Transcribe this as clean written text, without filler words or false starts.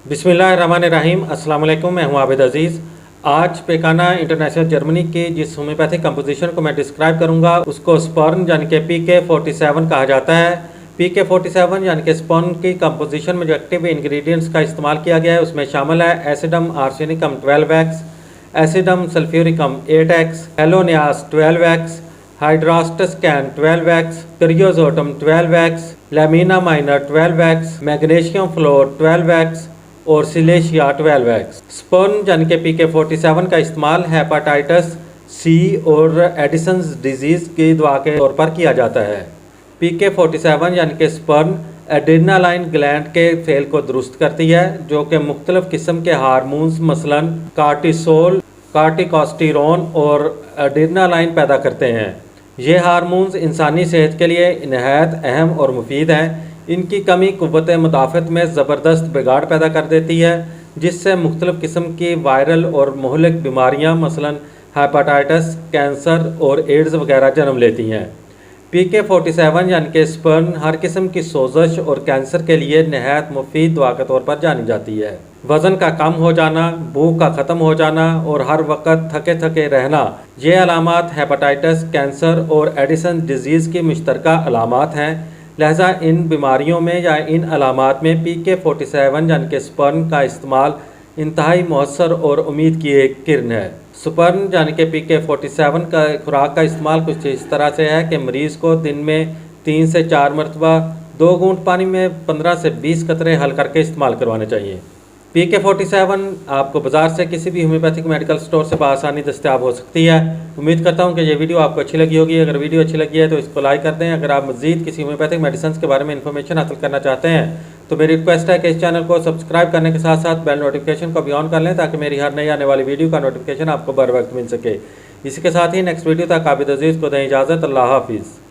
बिस्मिल्लाहिर्रहमानिर्रहीम। अस्सलाम वालेकुम। मैं हूं आबिद अजीज़। आज पेकाना इंटरनेशनल जर्मनी की जिस होम्योपैथिक कंपोजिशन को मैं डिस्क्राइब करूंगा उसको स्पर्न यानी कि PK47 कहा जाता है। PK47 यानी कि स्पर्न की कंपोजिशन में जो एक्टिव इंग्रेडिएंट्स का इस्तेमाल किया गया है उसमें शामिल है एसिडम arsenicum 12x, एसिडम sulphuricum 8x, हेलोनियास 12x, हाइड्रास्टस्कैन 12x, क्रियोजोटम 12x, lamina minor 12x, magnesium floor 12x और सिलेशिया 12x। स्पर्न यानी कि PK47 का इस्तेमाल हेपाटाइटिस सी और एडिसन्स डिजीज़ की दवा के तौर पर किया जाता है। PK47 यानी कि स्पर्न एड्रेनालाइन ग्लैंड के फेल को दुरुस्त करती है जो कि मुख्तलिफ किस्म के हार्मोन्स मसलन कार्टिसोल, कार्टिकोस्टेरोन और एड्रेनालाइन पैदा करते हैं। ये हार्मोन्स इंसानी सेहत के लिए निहायत अहम और मुफीद हैं। इनकी कमी क़ुव्वत मुदाफ़त में ज़बरदस्त बिगाड़ पैदा कर देती है जिससे मुख्तलिफ़ किस्म की वायरल और मुहलिक बीमारियां मसलन हेपाटाइटिस, कैंसर और एड्स वगैरह जन्म लेती हैं। PK47 यानी कि स्पर्न हर किस्म की सोजश और कैंसर के लिए नहायत मुफीद दवा के तौर पर जानी जाती है। वज़न का कम हो जाना, भूख का ख़त्म हो जाना और हर वक्त थके थके रहना, ये अलामात हेपाटाइटिस, कैंसर और एडिसन डिजीज़ की मुश्तरका अलामात हैं। लिहाजा इन बीमारियों में या इन अलामात में PK47 यानी कि स्पर्न का इस्तेमाल इंतहाई मौसर और उम्मीद की एक किरण है। स्पर्न यानी कि PK47 का खुराक का इस्तेमाल कुछ इस तरह से है कि मरीज़ को दिन में 3 से 4 मरतबा 2 घूंट पानी में 15 से 20 कतरे हल करके इस्तेमाल करवाने चाहिए। PK47 आपको बाज़ार से किसी भी होम्योपैथिक मेडिकल स्टोर से बआसानी दस्तयाब हो सकती है। उम्मीद करता हूँ कि ये वीडियो आपको अच्छी लगी होगी। अगर वीडियो अच्छी लगी है तो इसको लाइक कर दें। अगर आप मज़ीद किसी होम्योपैथिक मेडिसिन के बारे में इन्फॉर्मेशन हासिल करना चाहते हैं तो मेरी रिक्वेस्ट है कि इस चैनल को सब्सक्राइब करने के साथ साथ बेल नोटिफिकेशन को भी ऑन कर लें ताकि मेरी हर नई आने वाली वीडियो का नोटिफिकेशन आपको बर वक्त मिल सके। इसी के साथ ही नेक्स्ट वीडियो तक आबिद अजीज़ को दें इजाज़त। अल्लाह हाफिज़।